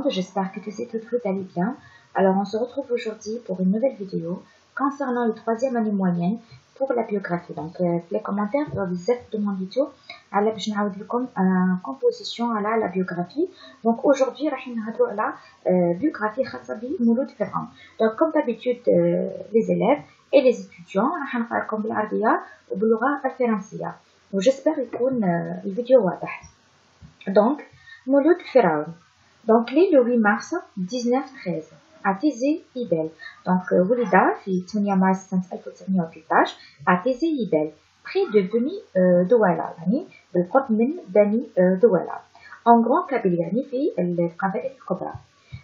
monde, j'espère que tous et toutes vous allez bien. Alors on se retrouve aujourd'hui pour une nouvelle vidéo concernant le troisième année moyenne pour la biographie. Donc les commentaires vous êtes demandé على باش نعاود لكم composition على la biographie. Donc aujourd'hui راح نهضروا على biographie خاصة بمولود فرعون. Donc comme d'habitude les élèves et les étudiants راح نقرا لكم بالعربية وباللغة الفرنسية. وجespère يكون الفيديو واضح. Donc مولود فرعون. Donc le 8 mars 1913 à Tizi Ibel. Donc ولد في 8 مارس سنة 1913 à Tizi Ibel près de Beni Douala يعني بالقرب من بني دوالة en Grande Kabylie يعني في القبائل الكبرى.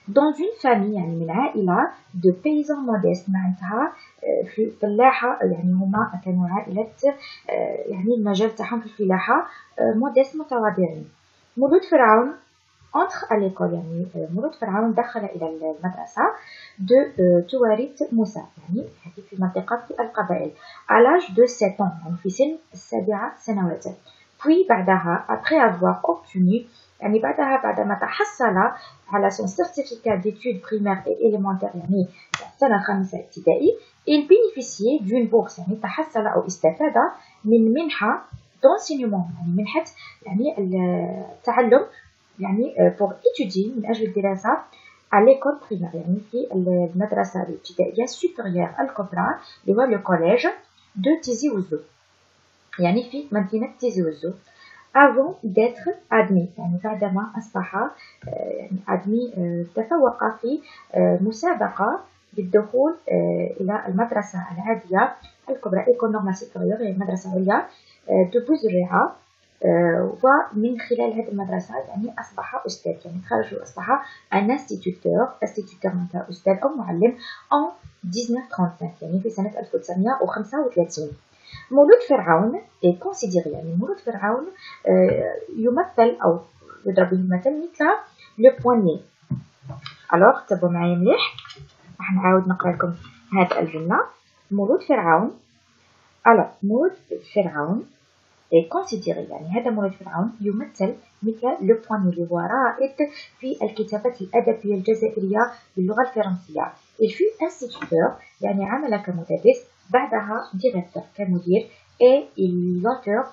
dans une famille يعني من عائلة de paysans modestes معناتها في فلاحة يعني هما كانوا عائلة يعني المجال تاعهم في الفلاحة modeste متواضعين. مولود فرعون entre à l'école يعني مولود فرعون دخل إلى المدرسة de تواريت موسى يعني هذه في منطقة القبائل à l'âge de 7 ans يعني في سن 7 سنوات. puis بعدها après avoir obtenu يعني بعدما تحصل على son certificat d'études primaires et élémentaires يعني السنة الخامسة ابتدائي il bénéficiait d'une bourse يعني تحصل أو استفاد من منحة d'enseignement يعني منحة يعني التعلم يعني pour étudier من أجل الدراسة à l'école primaire يعني في المدرسة الابتدائية supérieure الكبرى اللي هو le collège de Tizi Ouzou يعني في مدينة تيزي وزو avant d'être admis يعني بعدما أصبح يعني admis تفوق في مسابقة للدخول إلى المدرسة العادية الكبرى école normale supérieure يعني مدرسة عليا de بوزريعة ومن خلال هذه المدرسة يعني أصبح أستاذ يعني خرج وأصبح un instituteur معناتها أستاذ أو معلم en 1935 يعني في سنة 1935. مولود فرعون est considéré يعني مولود فرعون يمثل أو يضرب به المثل مثل le poignet. alors تابعوا معايا مليح راح نعاود نقرأ لكم هذه الجملة. مولود فرعون alors مولود فرعون est considéré يعني هذا مولود فرعون يمثل مثل le poignet اللي هو رائد في الكتابات الأدبية الجزائرية باللغة الفرنسية. il fut instituteur يعني عمل كمدرس بعدها ديريكتور كمدير et l'auteur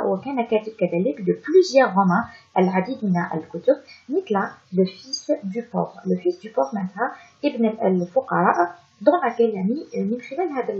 وكان كاتب كذلك de plusieurs romans العديد من الكتب مثل le fils du pauvre معناتها ابن الفقراء دون laquelle يعني من خلال هذا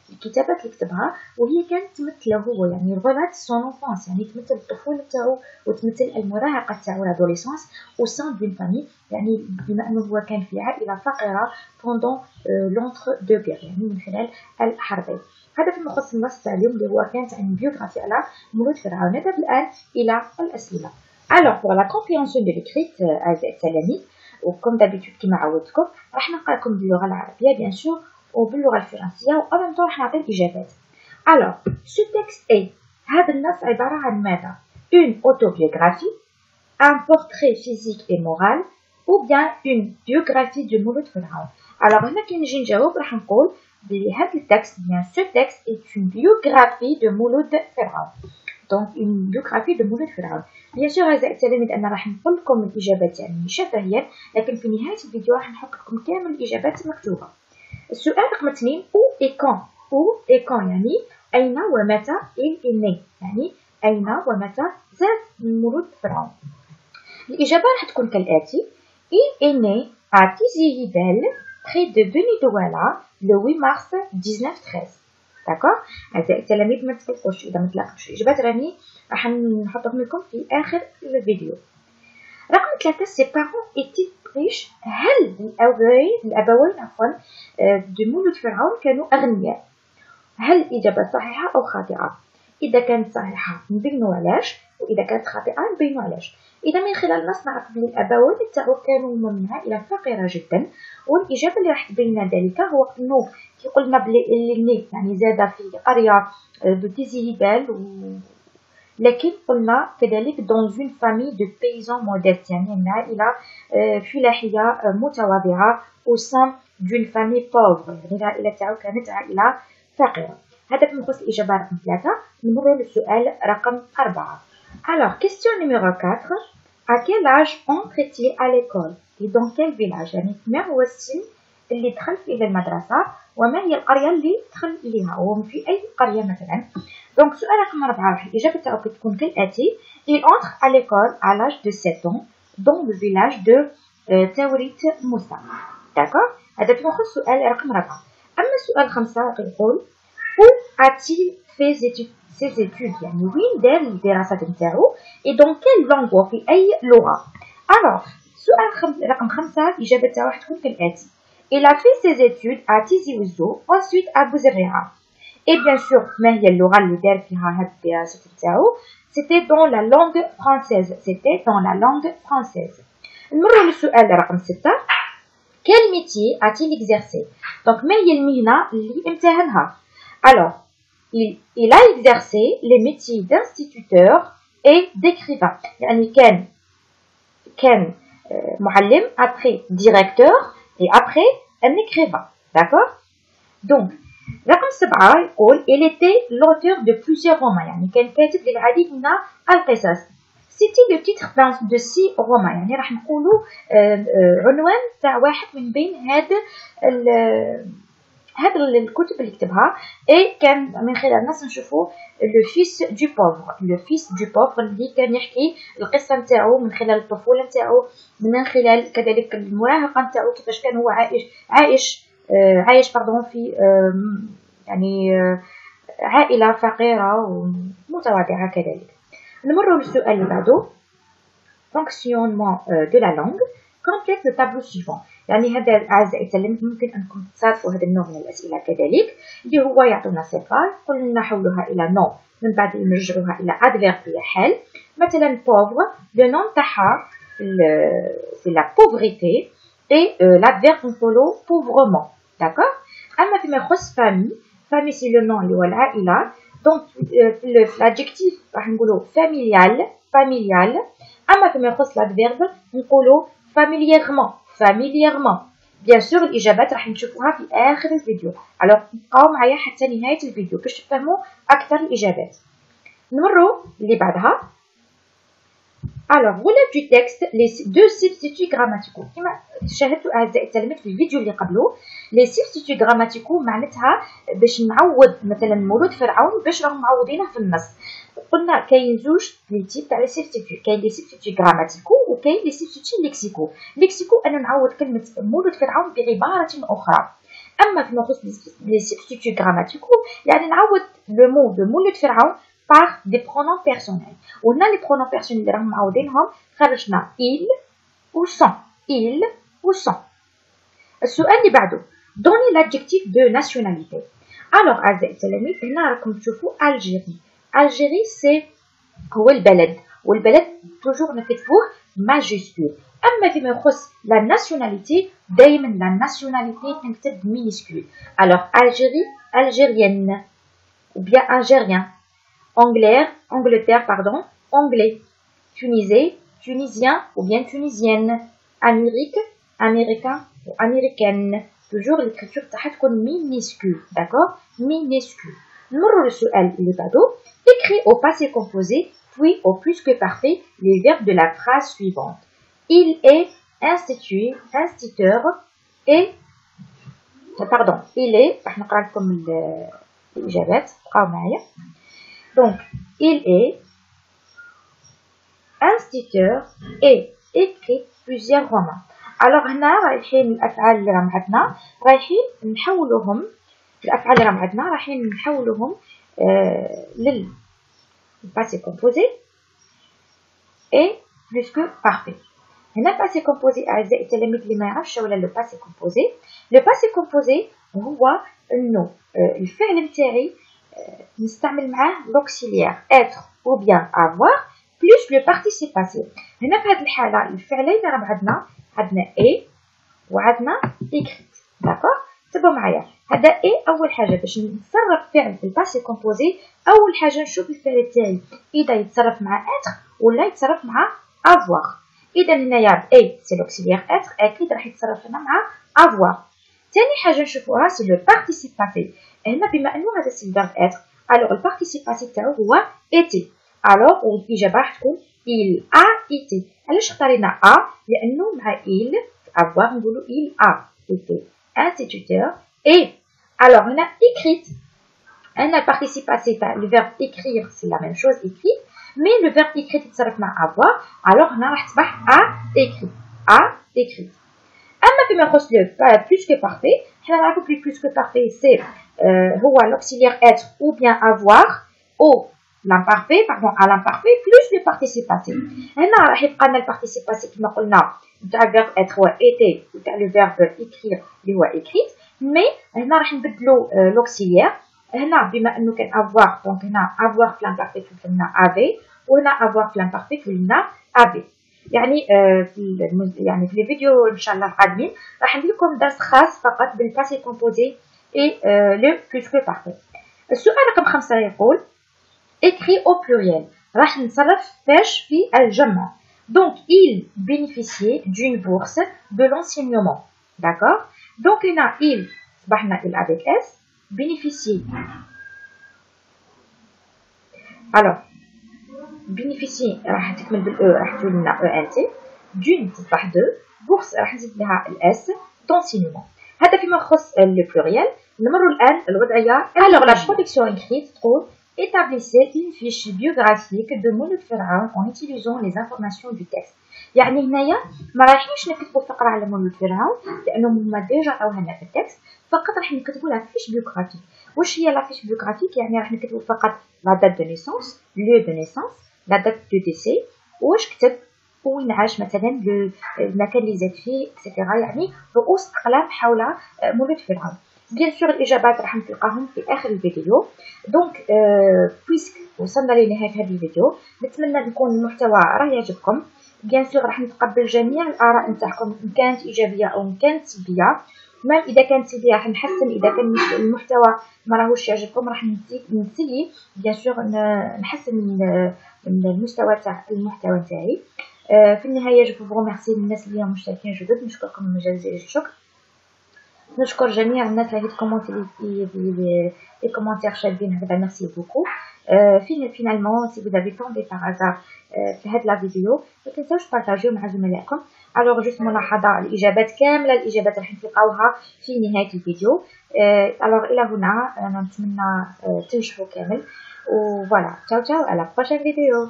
الكتابات اللي كتبها وهي كانت تمثله هو يعني رغبات son enfance يعني تمثل الطفولة تاعو وتمثل المراهقة تاعو l'adolescence au sein d'une famille يعني بما أنه هو كان في عائلة فقيرة pendant l'entre-deux-guerres يعني من خلال الحربين. هذا فيما يخص النص تاع اليوم اللي هو كانت عن بيوغرافي على مولود فرعون. نذهب الآن إلى الأسئلة. alors pour la compréhension de l'écrit أعزائي التلاميذ وكم دابيتود كما عودتكم راح نقرأ لكم باللغة العربية bien sûr وباللغة الفرنسية وأيضا راح نعطي الإجابات. alors ce texte est هذا النص عبارة عن ماذا؟ une autobiographie, un portrait physique et moral ou bien une biographie de مولود فرعون. alors هنا كي نجي نجاوب راح نقول بلي هذا التكست bien ce texte est une biographie de مولود فرعون. donc une biographie de مولود فرعون. bien sûr أعزائي التلاميذ أنا راح نقول لكم الإجابات يعني شفهيا لكن في نهاية الفيديو راح نحط لكم كامل الإجابات مكتوبة. السؤال رقم 2 où et quand يعني أين ومتى il est né يعني أين ومتى زاد مولود فرعون. الإجابة راح تكون كالآتي il est né à Tizi Ibel près de Beni Douala le 8 mars 1913. d'accord أعزائي التلاميذ ما تفكروش إذا ما تلاقوش الإجابات راني راح نحطهم لكم في آخر الفيديو. رقم 3 ses parents étaient riches هل الأبوين عفوا مولود فرعون كانوا أغنياء؟ هل الإجابة صحيحة أو خاطئة؟ إذا كانت صحيحة نبينوا علاش وإذا كانت خاطئة نبينوا علاش. إذا من خلال النص نعرف بلي الأبوين تاعو كانوا من عائلة فقيرة جدا والإجابة اللي راح تبين ذلك هو أنه كي قلنا بلي اللي يعني زاد في قرية دو تيزي هيبال لكن قلنا كذلك dans une famille de paysans modestes يعني من عائلة فلاحية متواضعة au sein d'une famille pauvre يعني العائلة تاعو كانت عائلة فقيرة. هذا فيما يخص الإجابة رقم 3. نمر للسؤال رقم 4. alors question numéro 4 À quel âge entre-t-il à l'école et dans quel village؟ يعني ما هو السن اللي دخل فيه إلى المدرسة وما هي القرية اللي دخل إليها وفي أي قرية مثلا. دونك سؤال رقم 4 راح الإجابة تاعو كتكون كالآتي: Il entre à l'école à l'âge de 7 ans dans le village de تاوريت موسى. داكور، هذا فيما يخص السؤال رقم 4. أما السؤال 5 يقول: Où a-t-il fait ses études؟ يعني وين دار الدراسات نتاعو et dans quelle langue وفي أي لغة. Alors سؤال رقم 5 الإجابة تاعو راح تكون كالآتي: Il a fait ses études à Tizi Ouzou, ensuite à Bouzerriha. Et bien sûr ما هي اللغة اللي دار فيها هاد الدراسات نتاعو؟ C'était dans la langue française. C'était dans la langue française. نمروا للسؤال رقم 6. Quel métier a-t-il exercé؟ Donc ما هي المهنة اللي امتهنها؟ Alors il a exercé les métiers d'instituteur et d'écrivain. يعني كان معلم, après directeur et après un écrivain. D'accord? Donc رقم 7 يقول: Il était l'auteur de plusieurs romans. يعني كان كاتب للعديد من القصص. C'était le titre de 6 romans. يعني راح نقولوا عنوان تاع واحد من بين هاد الكتب اللي كتبها. اي كان من خلال الناس نشوفوا لو فيس دو بوفر اللي كان يحكي القصه نتاعو من خلال الطفوله نتاعو, من خلال كذلك المراهقه نتاعو, كيفاش كان هو عايش في يعني عائله فقيره ومتواضعه كذلك. نمروا للسؤال اللي بعده: fonctionnement de la langue. complète le tableau suivant. يعني هذا أعزائي التلاميذ ممكن أنكم تصادفوا هذا النوع من الأسئلة كذلك, اللي هو يعطونا صفة قلنا نحولها إلى نو, من بعد نرجعوها إلى adverbe هي حال. مثلا pauvre, le nom تاعها c'est la pauvreté et l'adverbe نقولوا pauvrement. d'accord. أما فيما يخص famille c'est le nom اللي هو العائلة. donc l'adjectif راح نقولوا familial. أما فيما يخص l'adverbe نقولوا familièrement. bien sûr الإجابات راح نشوفوها في آخر الفيديو. alors بقاو معايا حتى نهاية الفيديو باش تفهموا أكثر الإجابات. نمروا اللي بعدها. alors relève du texte les deux substituts grammaticaux. كما شاهدتوا أعزائي التلاميذ في الفيديو اللي قبله, les substituts grammaticaux معناتها باش نعوض مثلا مولود فرعون باش راهم معوضينه في النص. قلنا كاين زوج لي تيب تاع لي سيبستيتيو, كاين لي سيبستيتيو غراماتيكو وكاين لي سيبستيتيو ليكسيكو انا نعوض كلمه مولود فرعون بعباره اخرى. اما فيما يخص لي سيبستيتيو غراماتيكو يعني نعوض لو مو دو مولود فرعون par des pronoms personnels. وهنا لي pronoms personnels اللي راهم معوضينهم خرجنا il ou son. السؤال اللي بعده: donnez l'adjectif de nationalité. alors أعزائي التلاميذ هنا راكم تشوفوا Algérie c'est هو البلد, والبلد توجور نكتبوه ماجيسكول. أما فيما يخص la nationalité دايما la nationalité تنكتب minuscule. alors Algérie, algérienne, ou bien algérien. Angleterre, anglais. Tunisie, tunisien ou bien tunisienne. Amérique, américain ou américaine. toujours l'écriture تاعها تكون minuscule. d'accord, minuscule. نمروا للسؤال اللي بعده. écrit au passé composé puis au plus que parfait les verbes de la phrase suivante. Il est instituteur et il est راح نقرا لكم الإجابات بقاو معايا. donc il est instituteur et écrit plusieurs romans. alors هنا رايحين الأفعال اللي راهم عندنا رايحين نحولوهم لل passé composé et plus que parfait. هنا passé composé أعزائي التلاميذ اللي ما يعرفش ولا لو passé composé. لو passé composé هو إنه الفعل نتاعي نستعمل معاه l'auxiliaire être ou bien avoir plus le participe passé. هنا في هذه الحالة الفعلين راهم عندنا et وعندنا écrit. d'accord. تبعوا معايا هذا ايه اول حاجه باش نتصرف فعل في الباسي كومبوزي. اول حاجه نشوف الفعل تاعي اذا يتصرف مع اتر ولا يتصرف مع افوار. اذا هنايا اي سي لوكسيليير اتر اكيد راح يتصرف هنا مع افوار. ثاني حاجه نشوفوها سي لو بارتيسيب باسي. هنا بما انه هذا سي الفيرب اتر الوغ البارتيسيب باسي تاعو هو ايتي. الوغ والاجابه راح تكون il a été. علاش اختارينا a لانه مع il avoir نقولوا il a été instituteur et alors on a écrit le participe passé le verbe écrire c'est la même chose écrit mais le verbe écrit يتصرف مع avoir alors هنا راح تصبح a écrit اما فيما يخص le plus que parfait حنا نعرفوا plus que parfait c'est هو l'auxiliaire être ou bien avoir ou l'imparfait pardon à l'imparfait plus le participe passé هنا راح يبقى لنا الparticipe passé كما قلنا تاع الverbe être هو était وتاع le verbe écrire اللي هو écrit mais هنا راح نبدلوا l'auxiliaire هنا بما انه كان avoir دونك هنا avoir في l'imparfait كتب لنا avait وهنا avoir في l'imparfait كتب لنا avait يعني في الفيديو ان شاء الله القادمين راح ندير لكم درس خاص فقط بالباسي كومبوزي et le plus que parfait. السؤال رقم 5 يقول écrit au pluriel راح نتصرف فاش في الجمع donc il bénéficiait d'une bourse de l'enseignement d'accord donc هنا il صبحنا il avec s bénéficier alors bénéficier راح تكمل بالاو راح تولي لنا ENT d'une تصبح de bourse راح نزيد لها الاس d'enseignement هذا فيما يخص البلوريال نمروا الآن الوضعية alors la protection écrite تقول établissez une fiche biographique de مولود فرعون en utilisant les informations du texte يعني هنايا ما رايحينش نكتبوا فقرة على مولود فرعون لأنهم هما ديجا عطاوها لنا في التكست فقط راح نكتبوا لها فيش بيوغرافيك واش هي لا فيش بيوغرافيك يعني راح نكتبوا فقط لا دات دو نيسونس لو دو نيسونس لا دات دو ديسي واش كتب وين عاش مثلا المكان اللي زاد فيه اكسيتيرا يعني رؤوس اقلام حول مولود فرعون بيان سور الاجابات راح نلقاهم في اخر الفيديو دونك بويسك وصلنا لنهايه هذا الفيديو نتمنى يكون المحتوى راه يعجبكم بيان سور راح نتقبل جميع الاراء نتاعكم ان كانت ايجابيه او ان كانت سلبيه مام اذا كانت سلبيه راح نحسن اذا كان المحتوى ما راهوش يعجبكم راح نسيي بيان سور نحسن من المستوى تاع المحتوى تاعي في النهايه جو فو ريميرسي الناس اللي مشتركين جدد نشكركم من جزيل الشكر نشكر جميع الناس اللي كومونتي لي كومونتير شابين هكذا ميرسي بوكو فينالمون سي vous avez tombé par hasard في هاد لا فيديو ما تنساوش بارطاجيو مع زملائكم الوغ جوست ملاحظه الاجابات كامله الاجابات راح تلقاوها في نهايه الفيديو الوغ الى هنا انا نتمنى تنجحوا كامل وفوالا تشاو تشاو على بروشين فيديو